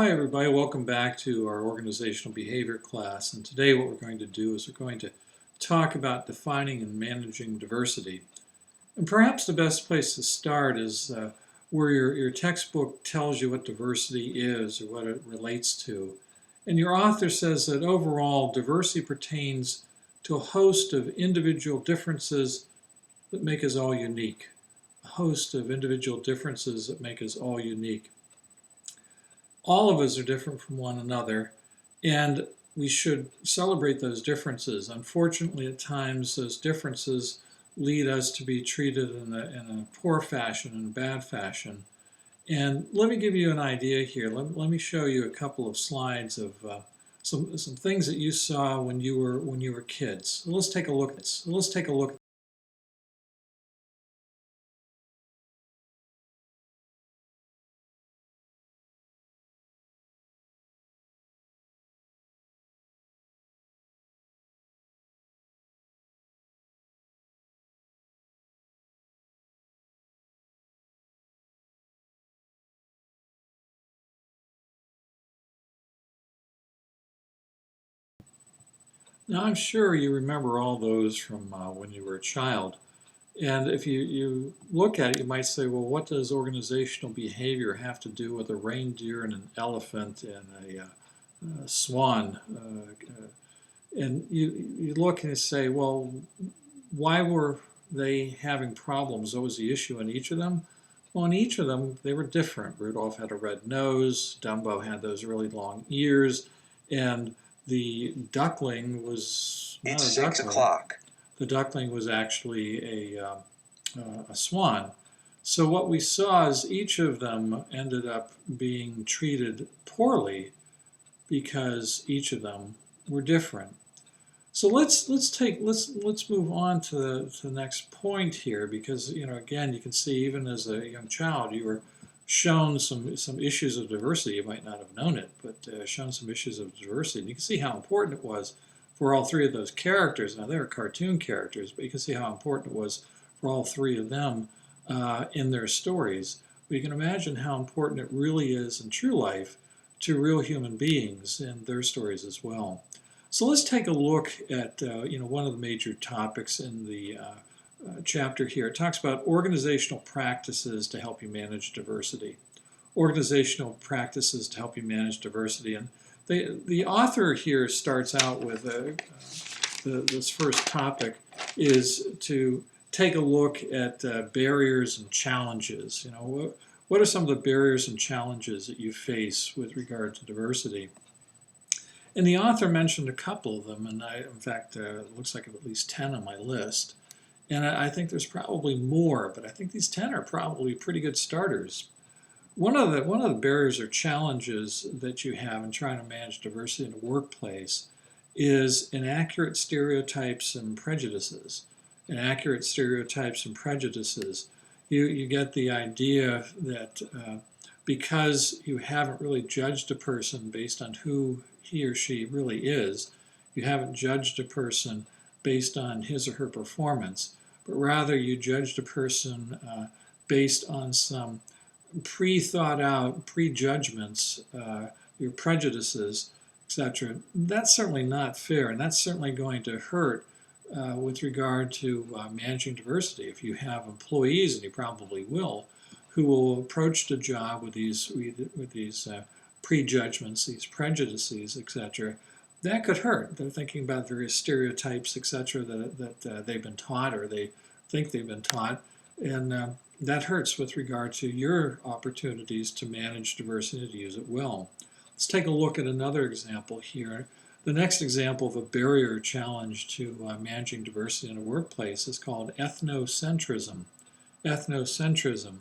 Hi everybody, welcome back to our organizational behavior class, and today what we're going to do is we're going to talk about defining and managing diversity. And perhaps the best place to start is where your textbook tells you what diversity is or what it relates to. And your author says that overall diversity pertains to a host of individual differences that make us all unique. A host of individual differences that make us all unique. All of us are different from one another, and we should celebrate those differences. Unfortunately, at times, those differences lead us to be treated in a poor fashion, in a bad fashion. And let me give you an idea here. Let me show you a couple of slides of some things that you saw when you were kids. So let's take a look. Let's take a look. Now, I'm sure you remember all those from when you were a child. And if you look at it, you might say, well, what does organizational behavior have to do with a reindeer and an elephant and a swan? And you look and you say, well, why were they having problems? What was the issue in each of them? Well, in each of them, they were different. Rudolph had a red nose, Dumbo had those really long ears, and the duckling was not It's a 6 duckling. o'clock. The duckling was actually a swan. So what we saw is each of them ended up being treated poorly because each of them were different. So let's move on to the next point here, because again, you can see even as a young child you were shown some issues of diversity. You might not have known it, but shown some issues of diversity. And you can see how important it was for all three of those characters. Now, they were cartoon characters, but you can see how important it was for all three of them in their stories. But you can imagine how important it really is in true life to real human beings and their stories as well. So let's take a look at one of the major topics in the chapter here. It talks about organizational practices to help you manage diversity. Organizational practices to help you manage diversity. And the author here starts out with this first topic is to take a look at barriers and challenges. What are some of the barriers and challenges that you face with regard to diversity? And the author mentioned a couple of them, and in fact, it looks like at least 10 on my list. And I think there's probably more, but I think these 10 are probably pretty good starters. One of the barriers or challenges that you have in trying to manage diversity in the workplace is inaccurate stereotypes and prejudices. Inaccurate stereotypes and prejudices. You get the idea that because you haven't really judged a person based on who he or she really is, you haven't judged a person based on his or her performance, but rather you judged a person based on some pre-thought out prejudgments, your prejudices, etc. That's certainly not fair, and that's certainly going to hurt with regard to managing diversity. If you have employees, and you probably will, who will approach the job with these prejudgments, these prejudices, etc., that could hurt. They're thinking about various stereotypes, etc., that they've been taught or they think they've been taught, and that hurts with regard to your opportunities to manage diversity, to use it well. Let's take a look at another example here. The next example of a barrier challenge to managing diversity in a workplace is called ethnocentrism. Ethnocentrism.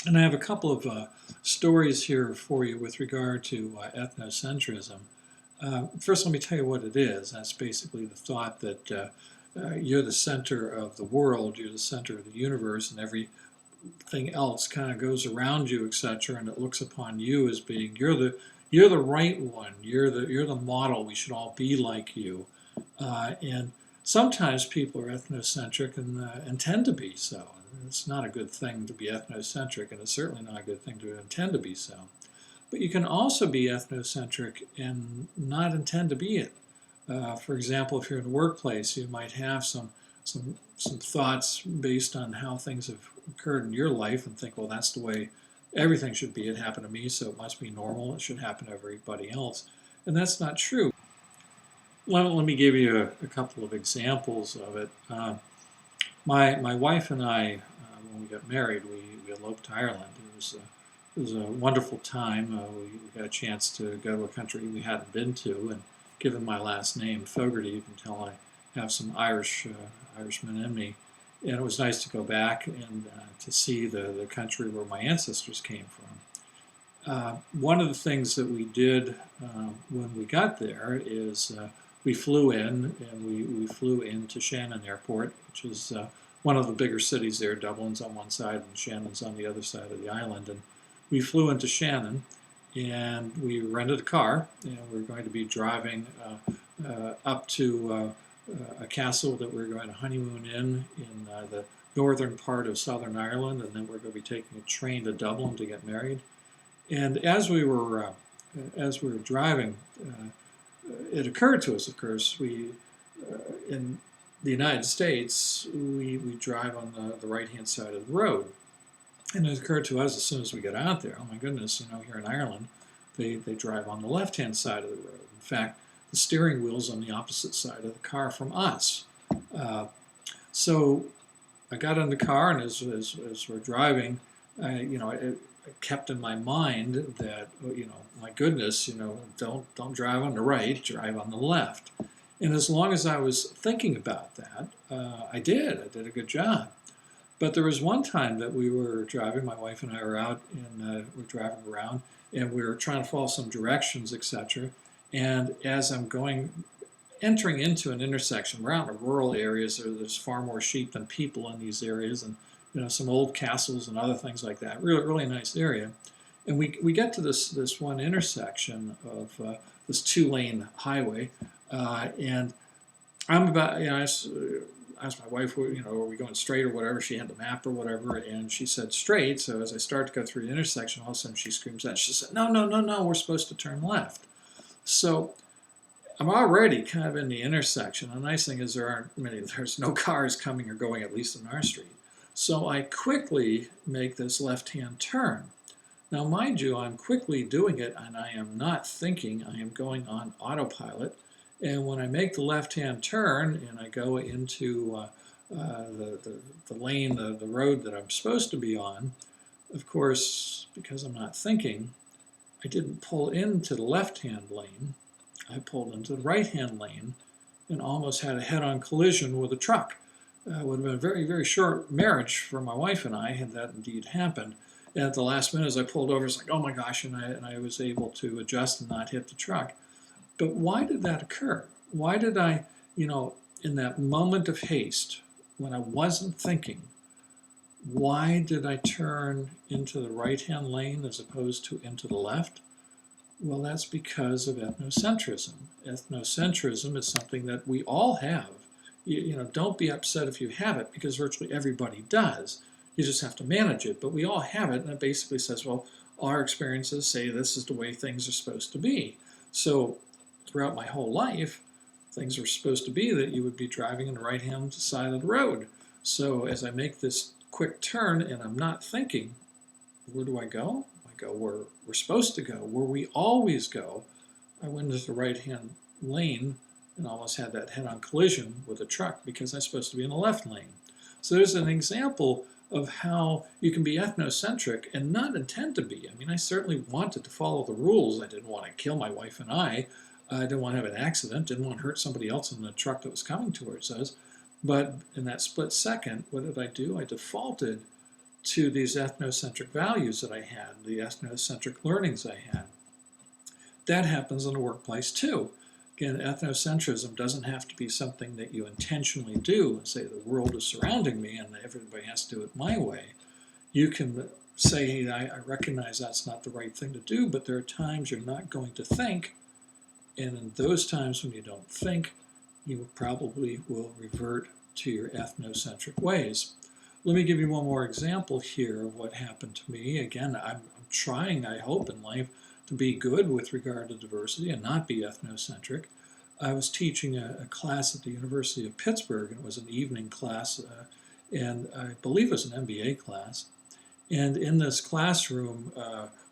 And I have a couple of stories here for you with regard to ethnocentrism. First, let me tell you what it is. That's basically the thought that you're the center of the world, you're the center of the universe, and everything else kind of goes around you, etc., and it looks upon you as being you're the right one, you're the model. We should all be like you. And sometimes people are ethnocentric and tend to be so. It's not a good thing to be ethnocentric, and it's certainly not a good thing to intend to be so. But you can also be ethnocentric and not intend to be it. For example, if you're in a workplace, you might have some thoughts based on how things have occurred in your life and think, well, that's the way everything should be. It happened to me, so it must be normal. It should happen to everybody else. And that's not true. Let me give you a couple of examples of it. My wife and I, when we got married, we eloped to Ireland. It was a wonderful time. We got a chance to go to a country we hadn't been to, and given my last name, Fogarty, you can tell I have some Irishman in me. And it was nice to go back and to see the country where my ancestors came from. One of the things that we did when we got there is we flew in, and we flew into Shannon Airport, which is one of the bigger cities there. Dublin's on one side and Shannon's on the other side of the island. And we flew into Shannon, and we rented a car, and we were going to be driving up to a castle that we were going to honeymoon in the northern part of Southern Ireland, and then we're going to be taking a train to Dublin to get married. And as we were driving, it occurred to us, of course, in the United States, we drive on the right-hand side of the road. And it occurred to us as soon as we got out there, oh my goodness, here in Ireland, they drive on the left-hand side of the road. In fact, the steering wheel's on the opposite side of the car from us. So I got in the car, and as we're driving, it kept in my mind that, my goodness, don't drive on the right, drive on the left. And as long as I was thinking about that, I did a good job. But there was one time that we were driving, my wife and I were out, and we're driving around, and we were trying to follow some directions, etc. And as I'm entering into an intersection, we're out in rural areas, there's far more sheep than people in these areas, and some old castles and other things like that. Really, really nice area. And we get to this one intersection of this 2-lane highway, and I'm about, I asked my wife, are we going straight or whatever? She had the map or whatever, and she said straight. So as I start to go through the intersection, all of a sudden she screams out. She said, no, we're supposed to turn left. So I'm already kind of in the intersection. The nice thing is there's no cars coming or going, at least in our street. So I quickly make this left-hand turn. Now, mind you, I'm quickly doing it, and I am not thinking. I am going on autopilot. And when I make the left-hand turn and I go into the lane, the road that I'm supposed to be on, of course, because I'm not thinking, I didn't pull into the left-hand lane. I pulled into the right-hand lane and almost had a head-on collision with a truck. It would have been a very, very short marriage for my wife and I had that indeed happened. And at the last minute, as I pulled over, it's like, oh my gosh, and I was able to adjust and not hit the truck. But why did that occur? Why did I, in that moment of haste, when I wasn't thinking, why did I turn into the right-hand lane as opposed to into the left? Well, that's because of ethnocentrism. Ethnocentrism is something that we all have. Don't be upset if you have it, because virtually everybody does. You just have to manage it. But we all have it, and it basically says, well, our experiences say this is the way things are supposed to be. So throughout my whole life, things were supposed to be that you would be driving on the right-hand side of the road. So as I make this quick turn and I'm not thinking, where do I go? I go where we're supposed to go, where we always go. I went into the right-hand lane and almost had that head-on collision with a truck because I'm supposed to be in the left lane. So there's an example of how you can be ethnocentric and not intend to be. I mean, I certainly wanted to follow the rules. I didn't want to kill my wife and I didn't want to have an accident, didn't want to hurt somebody else in the truck that was coming towards us. But in that split second, what did I do? I defaulted to these ethnocentric values that I had, the ethnocentric learnings I had. That happens in the workplace too. Again, ethnocentrism doesn't have to be something that you intentionally do and say the world is surrounding me and everybody has to do it my way. You can say, hey, I recognize that's not the right thing to do, but there are times you're not going to think, and in those times when you don't think, you probably will revert to your ethnocentric ways. Let me give you one more example here of what happened to me. Again, I'm trying, I hope, in life to be good with regard to diversity and not be ethnocentric. I was teaching a class at the University of Pittsburgh, and it was an evening class, and I believe it was an MBA class. And in this classroom,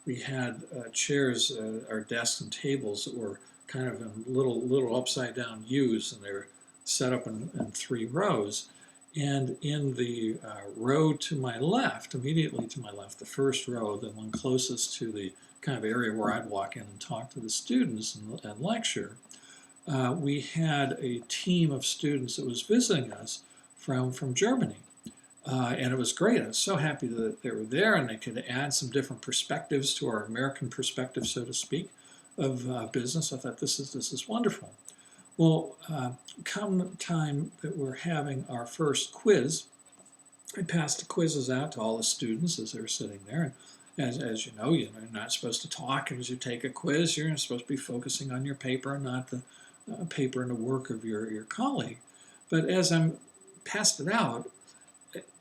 we had chairs, our desks and tables that were kind of in little upside down U's, and they were set up in 3 rows. And in the row to my left, immediately to my left, the first row, the one closest to the kind of area where I'd walk in and talk to the students and lecture, we had a team of students that was visiting us from Germany. And it was great. I was so happy that they were there and they could add some different perspectives to our American perspective, so to speak, of business. I thought this is wonderful. Well, come time that we're having our first quiz, I passed the quizzes out to all the students as they were sitting there. And as you know, you're not supposed to talk as you take a quiz. You're supposed to be focusing on your paper, not the paper and the work of your colleague. But as I passed it out,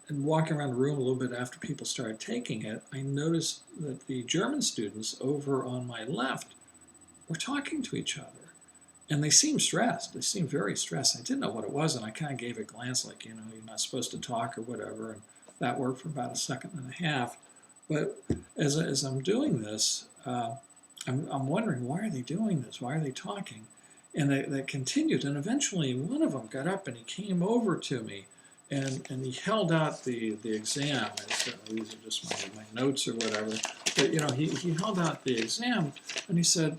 and walking around the room a little bit after people started taking it, I noticed that the German students over on my left were talking to each other. And they seemed stressed. They seemed very stressed. I didn't know what it was, and I kind of gave a glance like, you're not supposed to talk or whatever. And that worked for about a second and a half. But as I'm doing this, I'm wondering, why are they doing this? Why are they talking? And they continued. And eventually one of them got up and he came over to me. And he held out the exam. These are just my notes or whatever. But he held out the exam and he said,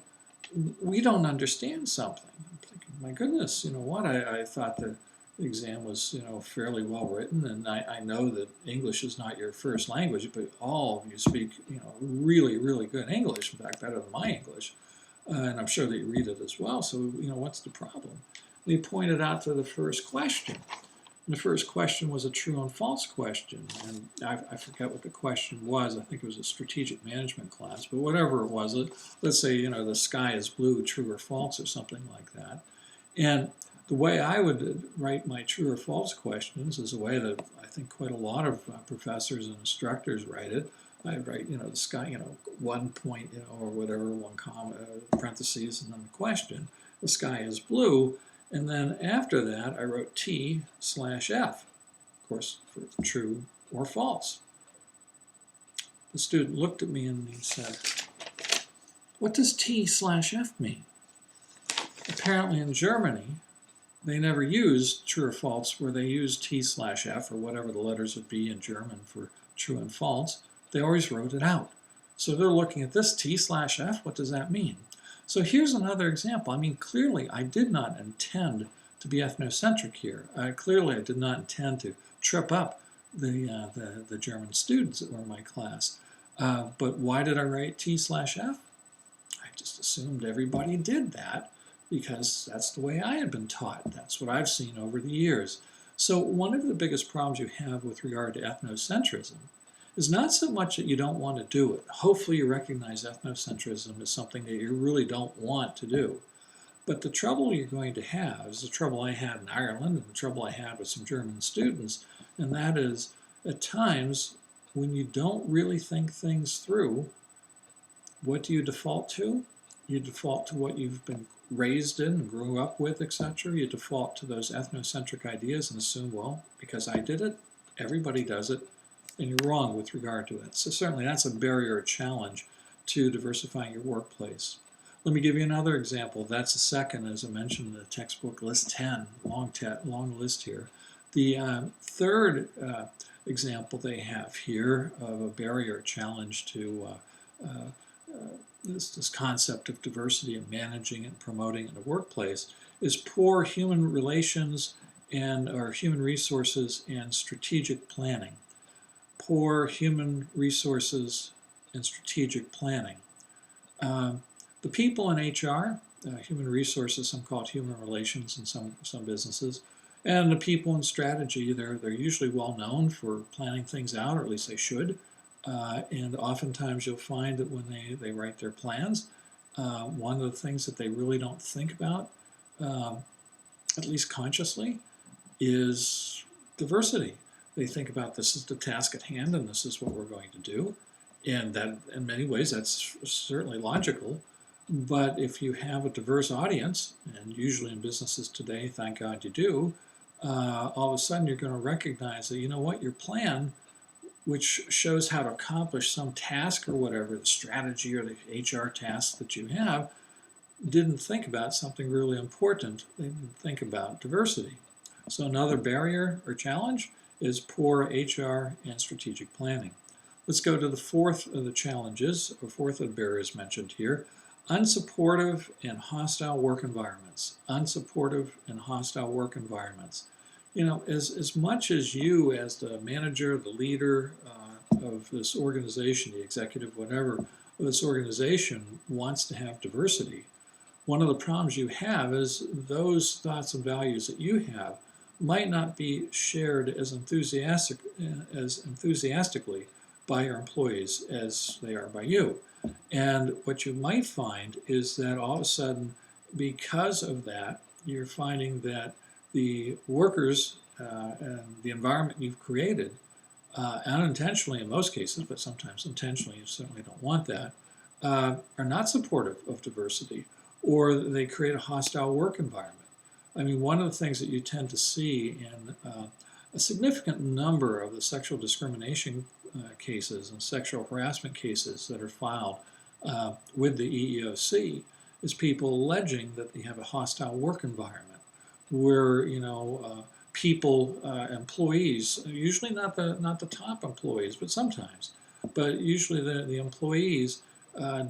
"We don't understand something." I'm thinking, my goodness, what? I thought the exam was fairly well written, and I know that English is not your first language, but all of you speak really, really good English. In fact, better than my English, and I'm sure that you read it as well. So what's the problem? And he pointed out to the first question. And the first question was a true and false question, and I forget what the question was. I think it was a strategic management class, but whatever it was, let's say the sky is blue, true or false, or something like that. And the way I would write my true or false questions is the way that I think quite a lot of professors and instructors write it. I write the sky, 1 point, or whatever, 1 comma, parentheses, and then the question. The sky is blue. And then after that, I wrote T/F, of course, for true or false. The student looked at me and he said, "What does T/F mean?" Apparently in Germany, they never used true or false where they used T/F or whatever the letters would be in German for true and false. They always wrote it out. So they're looking at this T/F, what does that mean? So here's another example. I mean, clearly I did not intend to be ethnocentric here. Clearly I did not intend to trip up the German students that were in my class. But why did I write T/F? I just assumed everybody did that because that's the way I had been taught. That's what I've seen over the years. So one of the biggest problems you have with regard to ethnocentrism is not so much that you don't want to do it. Hopefully you recognize ethnocentrism as something that you really don't want to do. But the trouble you're going to have is the trouble I had in Ireland and the trouble I had with some German students, and that is at times when you don't really think things through, what do you default to? You default to what you've been raised in and grew up with, etc. You default to those ethnocentric ideas and assume, well, because I did it, everybody does it, and you're wrong with regard to it. So certainly that's a barrier or challenge to diversifying your workplace. Let me give you another example. That's the second, as I mentioned in the textbook, list 10, long list here. The third example they have here of a barrier or challenge to this concept of diversity and managing and promoting in the workplace is poor human relations or human resources and strategic planning. Poor human resources and strategic planning. The people in HR, human resources, some call it human relations in some businesses, and the people in strategy, they're usually well known for planning things out, or at least they should. And oftentimes you'll find that when they write their plans, one of the things that they really don't think about, at least consciously, is diversity. They think about this is the task at hand and this is what we're going to do. And that, in many ways, that's certainly logical. But if you have a diverse audience, and usually in businesses today, thank God you do, all of a sudden you're going to recognize that, you know what, your plan, which shows how to accomplish some task or whatever, the strategy or the HR task that you have, didn't think about something really important. They didn't think about diversity. So another barrier or challenge is poor HR and strategic planning. Let's go to the fourth of the challenges, or fourth of the barriers mentioned here, unsupportive and hostile work environments. Unsupportive and hostile work environments. You know, as much as you, as the manager, the leader of this organization, the executive, whatever, of this organization wants to have diversity, one of the problems you have is those thoughts and values that you have might not be shared as enthusiastically by your employees as they are by you. And what you might find is that all of a sudden, because of that, you're finding that the workers and the environment you've created, unintentionally in most cases, but sometimes intentionally, you certainly don't want that, are not supportive of diversity, or they create a hostile work environment. I mean, one of the things that you tend to see in a significant number of the sexual discrimination cases and sexual harassment cases that are filed with the EEOC is people alleging that they have a hostile work environment where, you know, people, employees, usually not the top employees, but sometimes, but usually the employees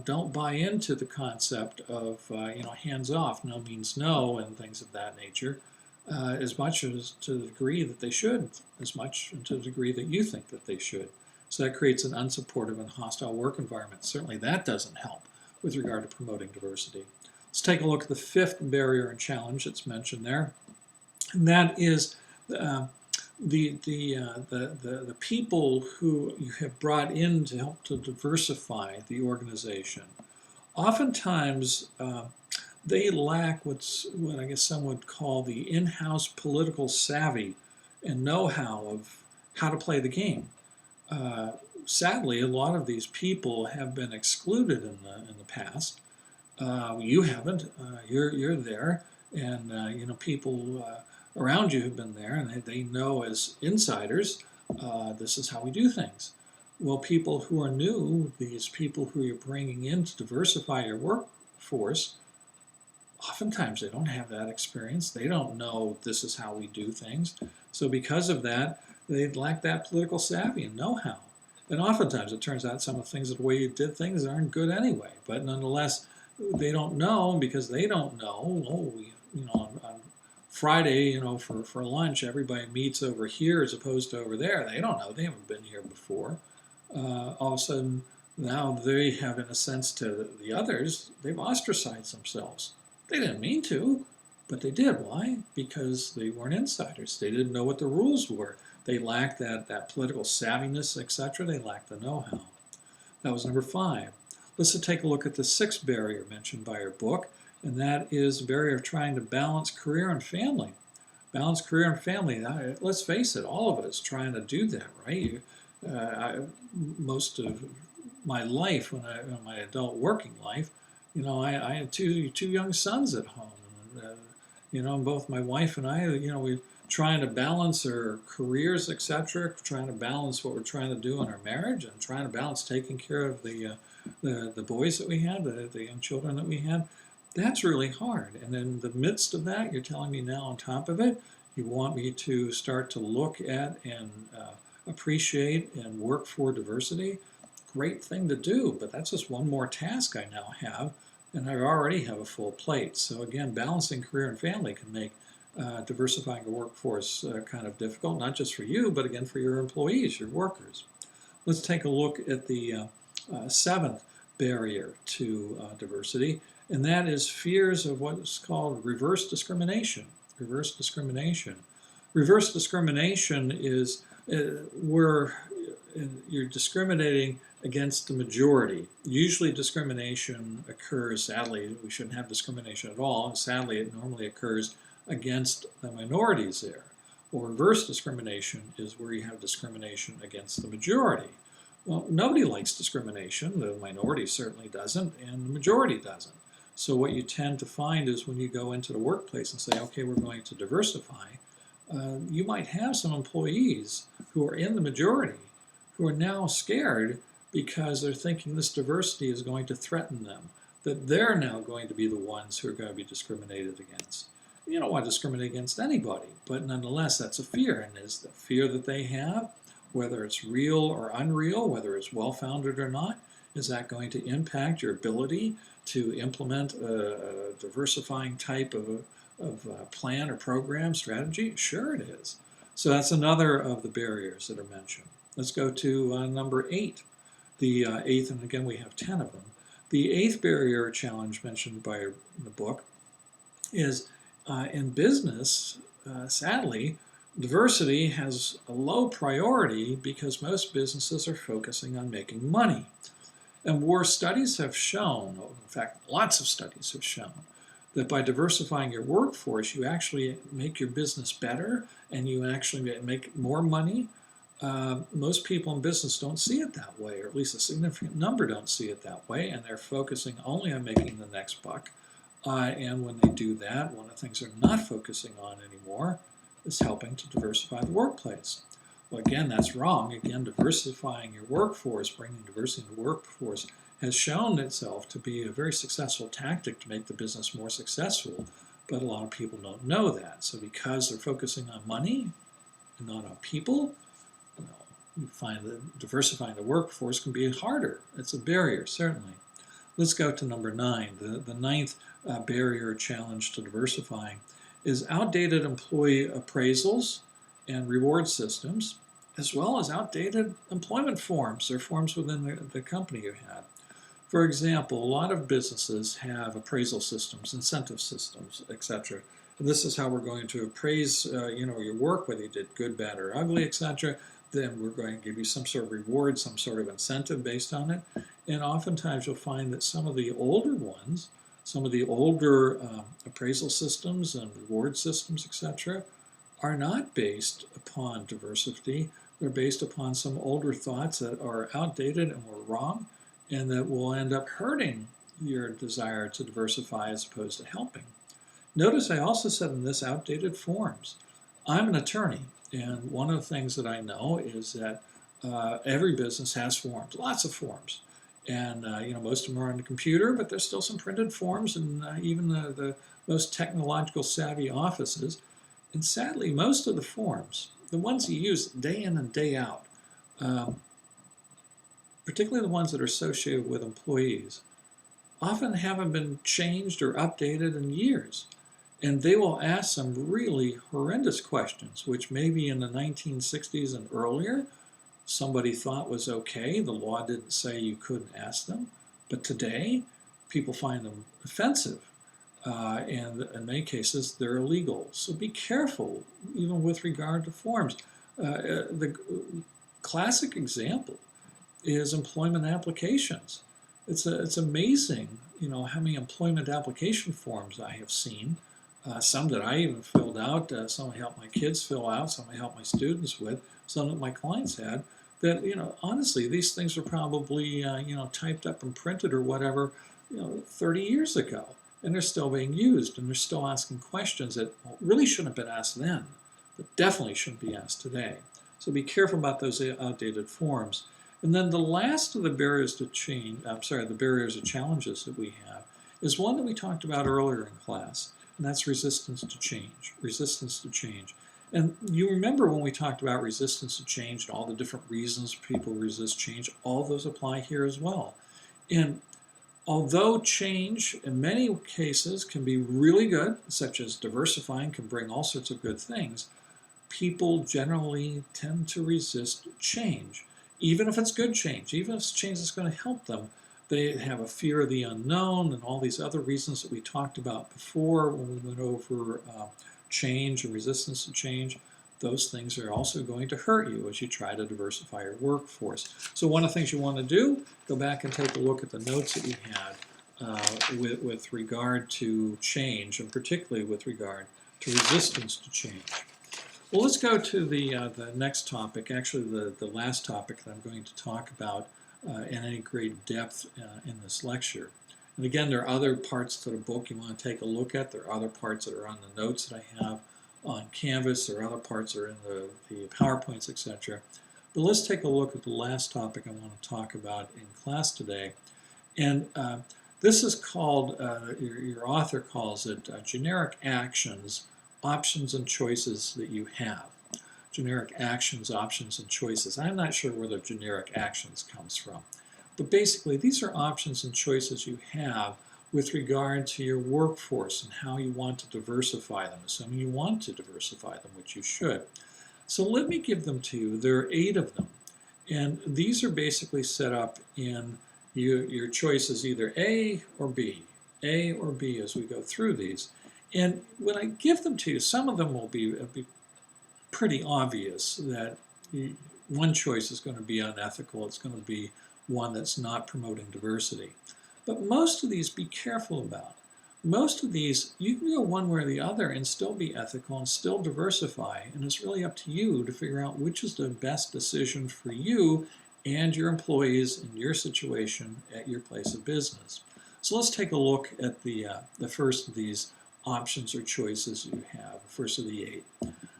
don't buy into the concept of, you know, hands off, no means no, and things of that nature, as much as to the degree that they should, as much to the degree that you think that they should. So that creates an unsupportive and hostile work environment. Certainly that doesn't help with regard to promoting diversity. Let's take a look at the fifth barrier and challenge that's mentioned there, and that is the people who you have brought in to help to diversify the organization. Oftentimes, they lack what I guess some would call the in-house political savvy and know-how of how to play the game. Sadly, a lot of these people have been excluded in the past. You haven't. You're there, and you know, people around you have been there, and they know as insiders, this is how we do things. Well, people who are new, these people who you're bringing in to diversify your workforce, oftentimes they don't have that experience. They don't know this is how we do things. So because of that, they lack that political savvy and know-how. And oftentimes it turns out some of the things, the way you did things, aren't good anyway. But nonetheless, they don't know, and because they don't know, you know, on Friday, you know, for lunch, everybody meets over here as opposed to over there. They don't know. They haven't been here before. All of a sudden, now they have, in a sense, to the others, they've ostracized themselves. They didn't mean to, but they did. Why? Because they weren't insiders. They didn't know what the rules were. They lacked that political savviness, etc. They lacked the know-how. That was number 5. Let's take a look at the 6th barrier mentioned by our book, and that is the barrier of trying to balance career and family. Balance career and family. Let's face it, all of us trying to do that, right? Most of my life, in my adult working life, you know, I had two young sons at home. And, you know, both my wife and I, you know, we trying to balance our careers, etc., trying to balance what we're trying to do in our marriage, and trying to balance taking care of the boys that we had, the young children that we had. That's really hard. And in the midst of that, you're telling me now on top of it, you want me to start to look at and appreciate and work for diversity. Great thing to do, but that's just one more task I now have, and I already have a full plate. So again, balancing career and family can make diversifying a workforce kind of difficult, not just for you, but again for your employees, your workers. Let's take a look at the 7th barrier to diversity, and that is fears of what's called reverse discrimination. Reverse discrimination. Reverse discrimination is where you're discriminating against the majority. Usually discrimination occurs, sadly, we shouldn't have discrimination at all, and sadly it normally occurs against the minorities there. Or reverse discrimination is where you have discrimination against the majority. Well, nobody likes discrimination. The minority certainly doesn't, and the majority doesn't. So what you tend to find is when you go into the workplace and say, okay, we're going to diversify, you might have some employees who are in the majority who are now scared because they're thinking this diversity is going to threaten them, that they're now going to be the ones who are going to be discriminated against. You don't want to discriminate against anybody, but nonetheless, that's a fear, and is the fear that they have, whether it's real or unreal, whether it's well-founded or not, is that going to impact your ability to implement a diversifying type of plan or program strategy? Sure it is. So that's another of the barriers that are mentioned. Let's go to number 8. The eighth, and again we have 10 of them. The 8th barrier or challenge mentioned by the book is in business, sadly, diversity has a low priority because most businesses are focusing on making money. And more studies have shown, in fact, lots of studies have shown, that by diversifying your workforce, you actually make your business better and you actually make more money. Most people in business don't see it that way, or at least a significant number don't see it that way, and they're focusing only on making the next buck. And when they do that, one of the things they're not focusing on anymore is helping to diversify the workplace. Well, again, that's wrong. Again, diversifying your workforce, bringing diversity in the workforce, has shown itself to be a very successful tactic to make the business more successful, but a lot of people don't know that. So because they're focusing on money and not on people, you find that diversifying the workforce can be harder. It's a barrier, certainly. Let's go to number 9. The 9th barrier or challenge to diversifying is outdated employee appraisals and reward systems, as well as outdated employment forms or forms within the company you had. For example, a lot of businesses have appraisal systems, incentive systems, etc. This is how we're going to appraise your work, whether you did good, bad, or ugly, etc. Then we're going to give you some sort of reward, some sort of incentive based on it. And oftentimes you'll find that some of the older ones, some of the older appraisal systems and reward systems, etc., are not based upon diversity. They're based upon some older thoughts that are outdated and were wrong, and that will end up hurting your desire to diversify as opposed to helping. Notice I also said in this outdated forms. I'm an attorney, and one of the things that I know is that every business has forms, lots of forms. And most of them are on the computer, but there's still some printed forms in even the most technological savvy offices. And sadly, most of the forms, the ones you use day in and day out, particularly the ones that are associated with employees, often haven't been changed or updated in years. And they will ask some really horrendous questions, which maybe in the 1960s and earlier, somebody thought was okay. The law didn't say you couldn't ask them. But today, people find them offensive. And in many cases, they're illegal. So be careful, even with regard to forms. The classic example is employment applications. It's amazing, how many employment application forms I have seen. Some that I even filled out, some I helped my kids fill out, some I helped my students with, some that my clients had. That, honestly, these things were probably, typed up and printed or whatever, 30 years ago. And they're still being used, and they're still asking questions that really shouldn't have been asked then, but definitely shouldn't be asked today. So be careful about those outdated forms. And then the last of the barriers to change, the barriers or challenges that we have, is one that we talked about earlier in class, and that's resistance to change. Resistance to change. And you remember when we talked about resistance to change and all the different reasons people resist change, all those apply here as well. And although change in many cases can be really good, such as diversifying can bring all sorts of good things, people generally tend to resist change. Even if it's good change, even if it's change that's going to help them, they have a fear of the unknown and all these other reasons that we talked about before when we went over change and resistance to change. Those things are also going to hurt you as you try to diversify your workforce. So one of the things you want to do, go back and take a look at the notes that you had with regard to change, and particularly with regard to resistance to change. Well, let's go to the next topic, actually the last topic that I'm going to talk about in any great depth in this lecture. And again, there are other parts to the book you want to take a look at. There are other parts that are on the notes that I have on Canvas. There are other parts that are in the PowerPoints, etc. But let's take a look at the last topic I want to talk about in class today. And this is called, your author calls it generic actions, options and choices that you have. Generic actions, options, and choices. I'm not sure where the generic actions comes from. But basically, these are options and choices you have with regard to your workforce and how you want to diversify them, assuming you want to diversify them, which you should. So let me give them to you. There are 8 of them. And these are basically set up in your choices, either A or B as we go through these. And when I give them to you, some of them will be pretty obvious that one choice is going to be unethical. It's going to be one that's not promoting diversity. But most of these, be careful about. Most of these, you can go one way or the other and still be ethical and still diversify. And it's really up to you to figure out which is the best decision for you and your employees in your situation at your place of business. So let's take a look at the first of these options or choices you have, first of the 8.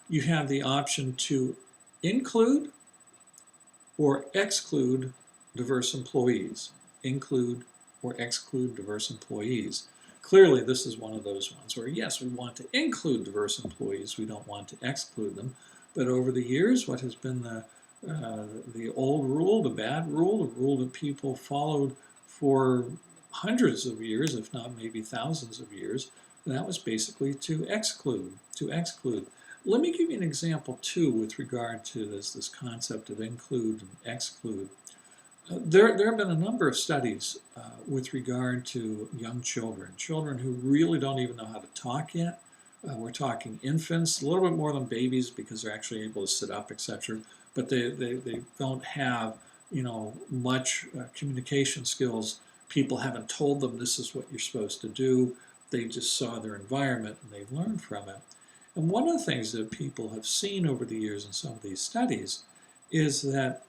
You have the option to include or exclude diverse employees. Include or exclude diverse employees. Clearly, this is one of those ones where, yes, we want to include diverse employees. We don't want to exclude them. But over the years, what has been the old rule, the bad rule, the rule that people followed for hundreds of years, if not maybe thousands of years, and that was basically to exclude. Let me give you an example, too, with regard to this concept of include and exclude. There have been a number of studies with regard to young children who really don't even know how to talk yet. We're talking infants, a little bit more than babies because they're actually able to sit up, etc. But they don't have, much communication skills. People haven't told them this is what you're supposed to do. They just saw their environment and they've learned from it. And one of the things that people have seen over the years in some of these studies is that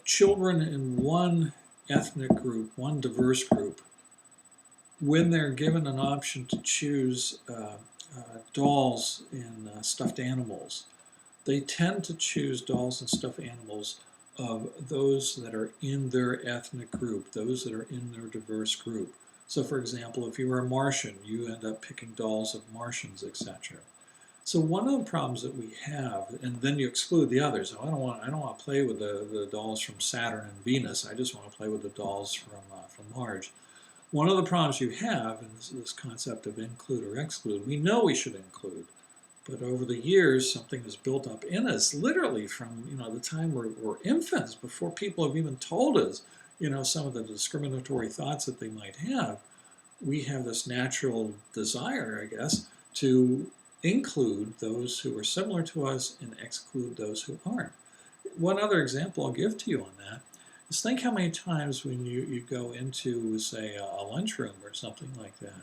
children in one ethnic group, one diverse group, when they're given an option to choose dolls and stuffed animals, they tend to choose dolls and stuffed animals of those that are in their ethnic group, those that are in their diverse group. So for example, if you were a Martian, you end up picking dolls of Martians, etc. So one of the problems that we have, and then you exclude the others. Oh, I don't want to play with the dolls from Saturn and Venus. I just want to play with the dolls from Mars. One of the problems you have in this concept of include or exclude, we know we should include, but over the years something has built up in us, literally from the time we're infants, before people have even told us some of the discriminatory thoughts that they might have. We have this natural desire, I guess, to include those who are similar to us and exclude those who aren't. One other example I'll give to you on that is think how many times when you go into, say, a lunchroom or something like that,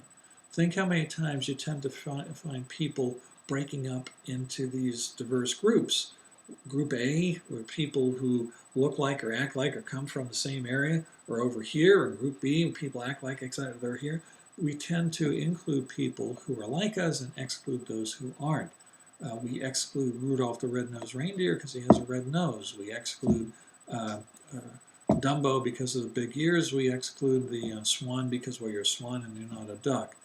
think how many times you tend to find people breaking up into these diverse groups. Group A, where people who look like or act like or come from the same area, or over here, or Group B, where people act like they're here. We tend to include people who are like us and exclude those who aren't. We exclude Rudolph the Red-Nosed Reindeer because he has a red nose. We exclude Dumbo because of the big ears. We exclude the swan because, well, you're a swan and you're not a duck.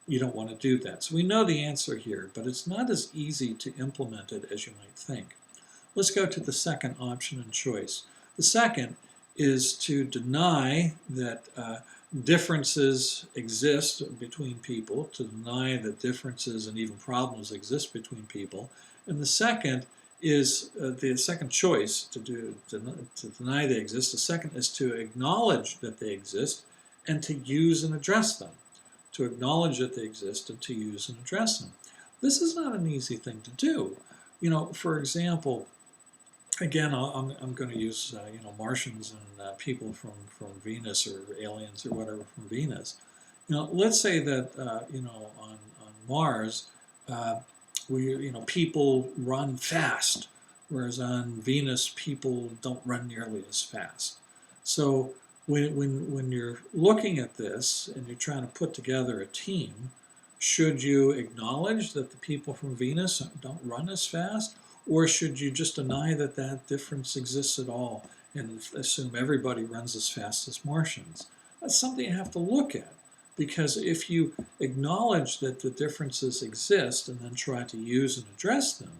You don't want to do that. So we know the answer here, but it's not as easy to implement it as you might think. Let's go to the second option and choice. The second is to deny that differences exist between people, to deny that differences and even problems exist between people. And the second is the second choice to deny they exist. The second is to acknowledge that they exist and to use and address them. To acknowledge that they exist and to use and address them. This is not an easy thing to do. For example, again, I'm going to use Martians and people from Venus or aliens or whatever from Venus. Let's say that on Mars people run fast, whereas on Venus, people don't run nearly as fast. So when you're looking at this and you're trying to put together a team, should you acknowledge that the people from Venus don't run as fast, or should you just deny that that difference exists at all and assume everybody runs as fast as Martians? That's something you have to look at, because if you acknowledge that the differences exist and then try to use and address them,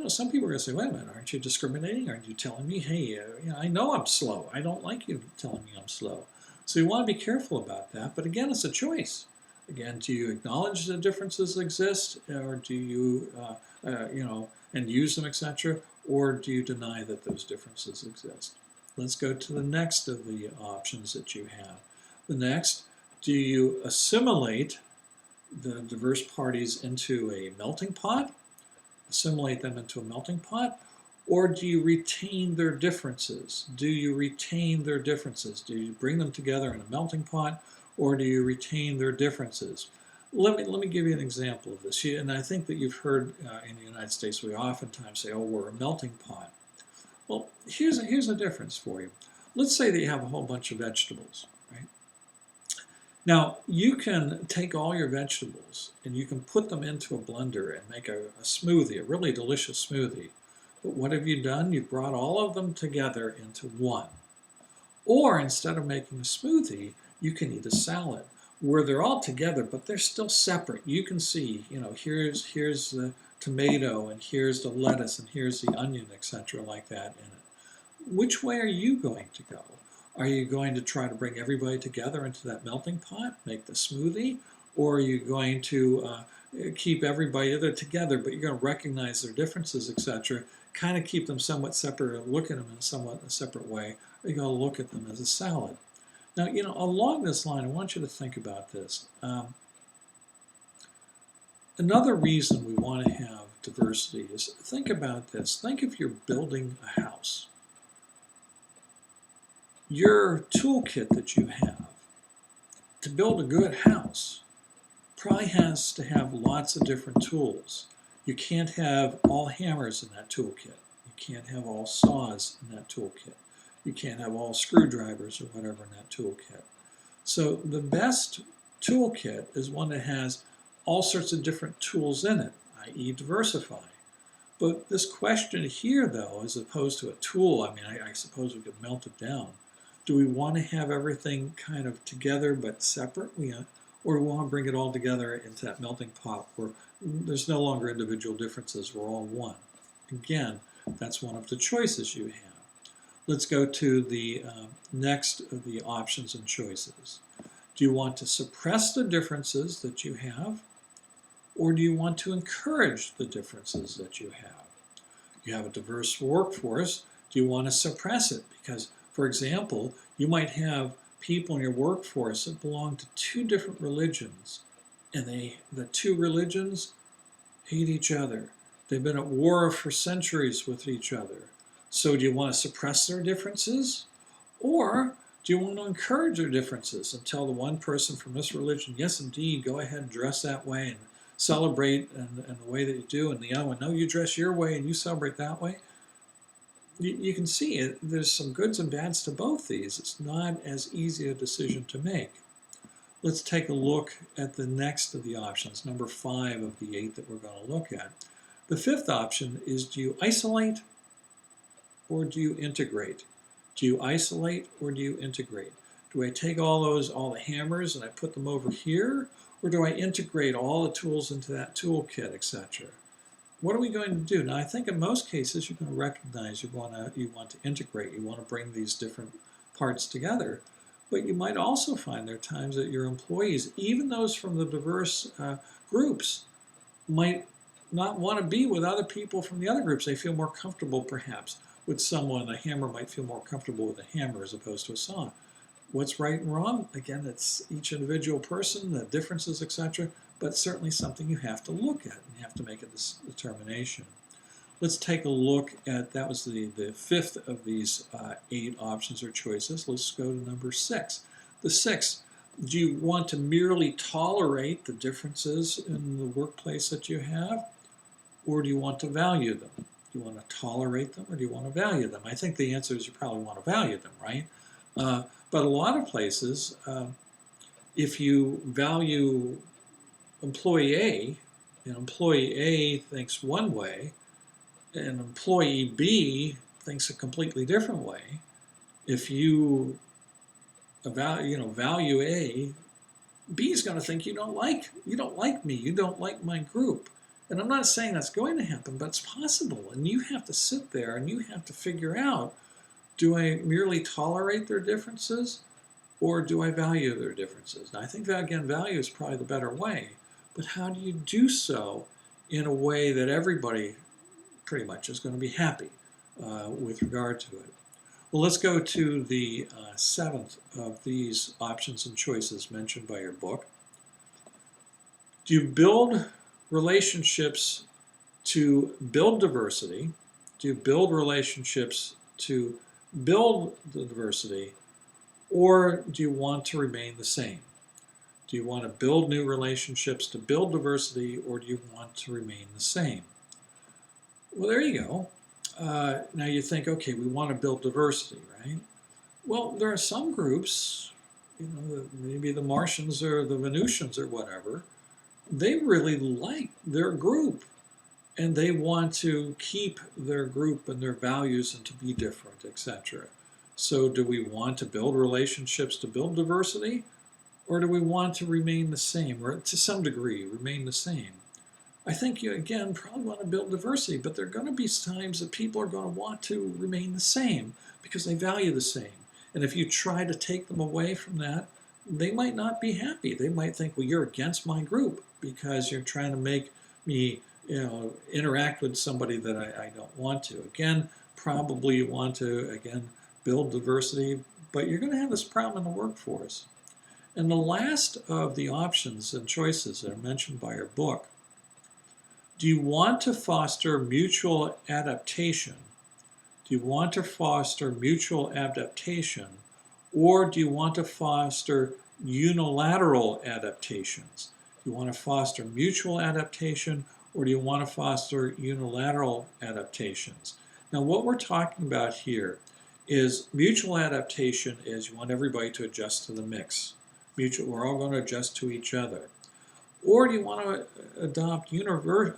some people are going to say, wait a minute, aren't you discriminating? Aren't you telling me, hey, I know I'm slow. I don't like you telling me I'm slow. So you want to be careful about that. But again, it's a choice. Again, do you acknowledge the differences exist, or do you, and use them, etc., or do you deny that those differences exist? Let's go to the next of the options that you have. The next, do you assimilate the diverse parties into a melting pot? Assimilate them into a melting pot? Or do you retain their differences? Do you retain their differences? Do you bring them together in a melting pot, or do you retain their differences? Let me give you an example of this. And I think that you've heard in the United States, we oftentimes say, oh, we're a melting pot. Well, here's a difference for you. Let's say that you have a whole bunch of vegetables, right? Now, you can take all your vegetables and you can put them into a blender and make a smoothie, a really delicious smoothie. But what have you done? You've brought all of them together into one. Or instead of making a smoothie, you can eat a salad where they're all together, but they're still separate. You can see, here's the tomato, and here's the lettuce, and here's the onion, etc., like that in it. Which way are you going to go? Are you going to try to bring everybody together into that melting pot, make the smoothie, or are you going to keep everybody together, but you're going to recognize their differences, etc., kind of keep them somewhat separate, or look at them in a separate way, or you're going to look at them as a salad? Now, along this line, I want you to think about this. Another reason we want to have diversity is, think about this. Think if you're building a house. Your toolkit that you have to build a good house probably has to have lots of different tools. You can't have all hammers in that toolkit. You can't have all saws in that toolkit. You can't have all screwdrivers or whatever in that toolkit. So the best toolkit is one that has all sorts of different tools in it, i.e. diversify. But this question here, though, as opposed to a tool, I suppose we could melt it down. Do we want to have everything kind of together but separate? Or do we want to bring it all together into that melting pot where there's no longer individual differences, we're all one? Again, that's one of the choices you have. Let's go to the next of the options and choices. Do you want to suppress the differences that you have, or do you want to encourage the differences that you have? You have a diverse workforce. Do you want to suppress it? Because, for example, you might have people in your workforce that belong to two different religions, and the two religions hate each other. They've been at war for centuries with each other. So do you want to suppress their differences? Or do you want to encourage their differences and tell the one person from this religion, yes, indeed, go ahead and dress that way and celebrate in the way that you do, and the other one, no, you dress your way and you celebrate that way? You can see it. There's some goods and bads to both these. It's not as easy a decision to make. Let's take a look at the next of the options, number 5 of the 8 that we're going to look at. The 5th option is, do you isolate or do you integrate? Do you isolate or do you integrate? Do I take all the hammers and I put them over here, or do I integrate all the tools into that toolkit, etc.? What are we going to do? Now, I think in most cases you're going to recognize you want to integrate. You want to bring these different parts together. But you might also find there are times that your employees, even those from the diverse groups, might not want to be with other people from the other groups. They feel more comfortable, perhaps, with someone. A hammer might feel more comfortable with a hammer as opposed to a saw. What's right and wrong? Again, it's each individual person, the differences, etc., but certainly something you have to look at and you have to make a determination. Let's take a look at, that was the 5th of these 8 options or choices. Let's go to number 6. The 6th, do you want to merely tolerate the differences in the workplace that you have, or do you want to value them? Do you want to tolerate them, or do you want to value them? I think the answer is you probably want to value them, right? But a lot of places, if you value employee A, and employee A thinks one way, and employee B thinks a completely different way, if you value A, B is going to think you don't like me, you don't like my group. And I'm not saying that's going to happen, but it's possible. And you have to sit there and you have to figure out, do I merely tolerate their differences, or do I value their differences? And I think that, again, value is probably the better way. But how do you do so in a way that everybody pretty much is going to be happy with regard to it? Well, let's go to the seventh of these options and choices mentioned by your book. Do you build relationships to build diversity? Do you build relationships to build the diversity? Or do you want to remain the same? Do you want to build new relationships to build diversity, or do you want to remain the same? Well, there you go. Now you think, okay, we want to build diversity, right? Well, there are some groups, maybe the Martians or the Venusians or whatever, they really like their group, and they want to keep their group and their values and to be different, etc. So do we want to build relationships to build diversity, or do we want to remain the same, or to some degree remain the same? I think you, again, probably want to build diversity, but there are going to be times that people are going to want to remain the same because they value the same. And if you try to take them away from that, they might not be happy. They might think, well, you're against my group because you're trying to make me interact with somebody that I don't want to. Again, probably you want to, build diversity, but you're going to have this problem in the workforce. And the last of the options and choices that are mentioned by your book, do you want to foster mutual adaptation? Do you want to foster mutual adaptation, or do you want to foster unilateral adaptations? Do you want to foster mutual adaptation, or do you want to foster unilateral adaptations? Now, what we're talking about here is mutual adaptation is you want everybody to adjust to the mix. We're all going to adjust to each other. Or do you want to adopt unilateral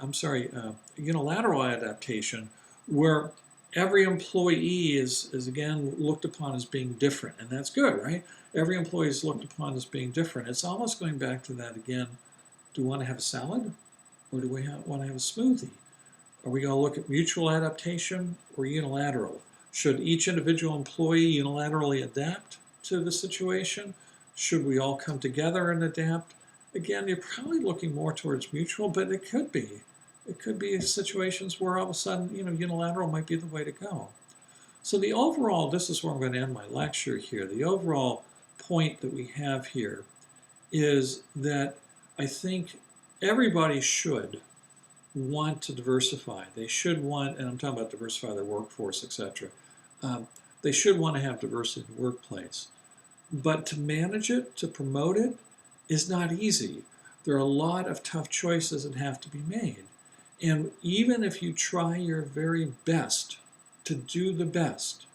adaptation, where every employee is again looked upon as being different, and that's good, right? Every employee is looked upon as being different. It's almost going back to that again. Do we want to have a salad, or do we want to have a smoothie? Are we going to look at mutual adaptation or unilateral? Should each individual employee unilaterally adapt to the situation? Should we all come together and adapt? Again, you're probably looking more towards mutual, but it could be. It could be situations where all of a sudden, unilateral might be the way to go. So the overall, this is where I'm going to end my lecture here. The overall point that we have here is that I think everybody should want to diversify. They should want, and I'm talking about diversify their workforce, etc. They should want to have diversity in the workplace. But to manage it, to promote it, is not easy. There are a lot of tough choices that have to be made. And even if you try your very best to do the best,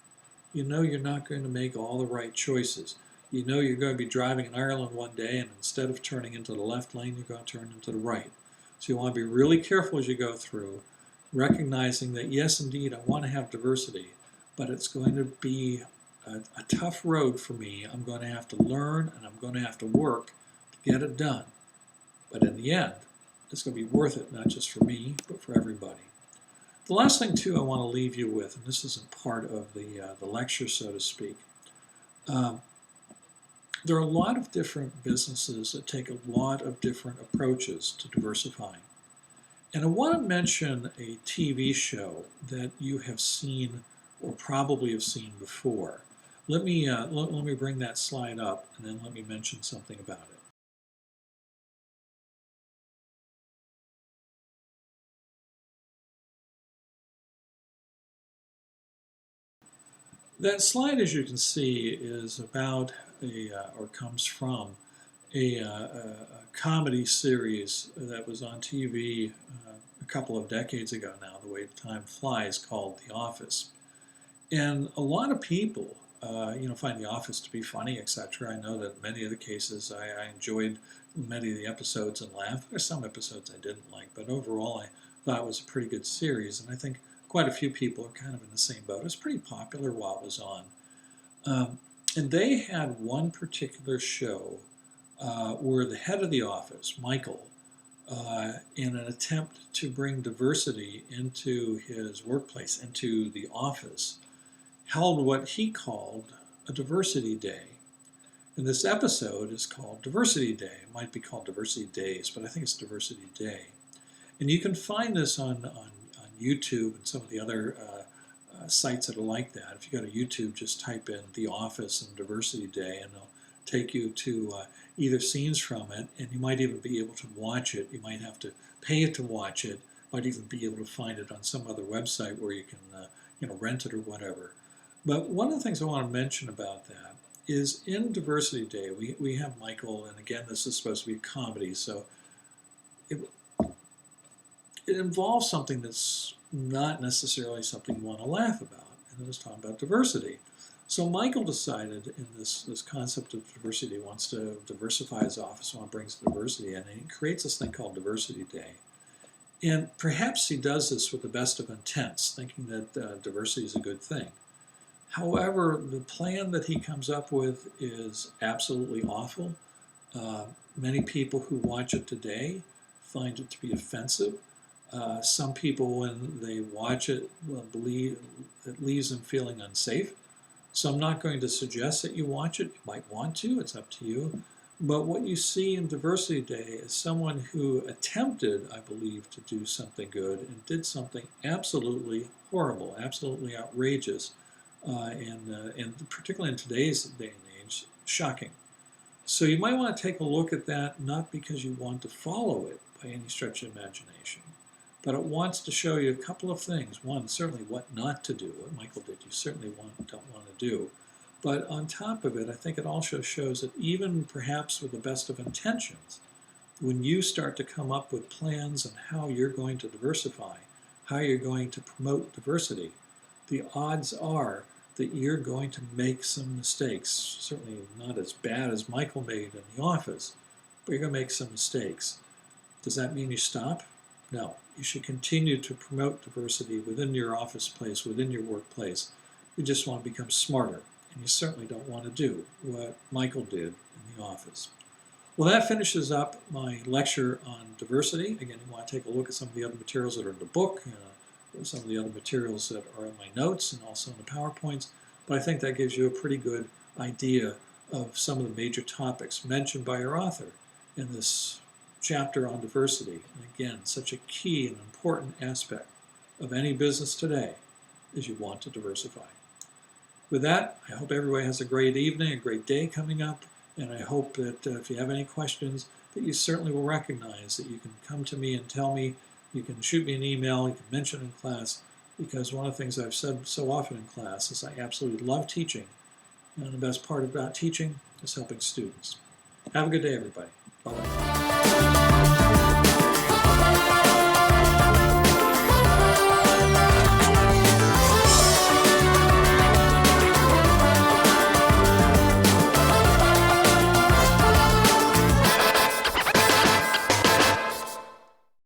you're not going to make all the right choices. You're going to be driving in Ireland one day, and instead of turning into the left lane, you're going to turn into the right. So you want to be really careful as you go through, recognizing that, yes, indeed, I want to have diversity, but it's going to be a tough road for me. I'm going to have to learn, and I'm going to have to work to get it done. But in the end, it's going to be worth it, not just for me, but for everybody. The last thing, too, I want to leave you with, and this isn't part of the lecture, so to speak. There are a lot of different businesses that take a lot of different approaches to diversifying. And I want to mention a TV show that you have seen or probably have seen before. Let me bring that slide up, and then let me mention something about it. That slide, as you can see, is about or comes from a comedy series that was on TV a couple of decades ago now, the way time flies, called The Office. And a lot of people, find The Office to be funny, etc. I know that many of the cases I enjoyed many of the episodes and laughed. There's some episodes I didn't like, but overall I thought it was a pretty good series. And I think quite a few people are kind of in the same boat. It was pretty popular while it was on. And they had one particular show where the head of the office, Michael, in an attempt to bring diversity into his workplace, into the office, held what he called a diversity day. And this episode is called Diversity Day. It might be called Diversity Days, but I think it's Diversity Day. And you can find this on YouTube and some of the other sites that are like that. If you go to YouTube, just type in The Office and Diversity Day, and it'll take you to either scenes from it, and you might even be able to watch it. You might have to pay it to watch it. Might even be able to find it on some other website where you can rent it or whatever. But one of the things I want to mention about that is in Diversity Day, we have Michael, and again, this is supposed to be a comedy, so it involves something that's not necessarily something you want to laugh about, and it was talking about diversity. So Michael decided in this concept of diversity, he wants to diversify his office, brings diversity in, and he creates this thing called Diversity Day. And perhaps he does this with the best of intents, thinking that diversity is a good thing. However, the plan that he comes up with is absolutely awful. Many people who watch it today find it to be offensive. Some people, when they watch it, believe it leaves them feeling unsafe. So I'm not going to suggest that you watch it. You might want to, it's up to you. But what you see in Diversity Day is someone who attempted, I believe, to do something good and did something absolutely horrible, absolutely outrageous, and particularly in today's day and age, shocking. So you might want to take a look at that, not because you want to follow it by any stretch of imagination, but it wants to show you a couple of things. One, certainly what not to do. What Michael did, you certainly don't want to do. But on top of it, I think it also shows that even perhaps with the best of intentions, when you start to come up with plans on how you're going to diversify, how you're going to promote diversity, the odds are that you're going to make some mistakes. Certainly not as bad as Michael made in The Office, but you're going to make some mistakes. Does that mean you stop? No. You should continue to promote diversity within your office place, within your workplace. You just want to become smarter. And you certainly don't want to do what Michael did in The Office. Well, that finishes up my lecture on diversity. Again, you want to take a look at some of the other materials that are in the book, some of the other materials that are in my notes, and also in the PowerPoints. But I think that gives you a pretty good idea of some of the major topics mentioned by our author in this chapter on diversity. And again, such a key and important aspect of any business today is you want to diversify. With that, I hope everybody has a great evening, a great day coming up, and I hope that if you have any questions, that you certainly will recognize that you can come to me and tell me. You can shoot me an email, you can mention in class, because one of the things I've said so often in class is I absolutely love teaching, and the best part about teaching is helping students. Have a good day, everybody. Bye-bye.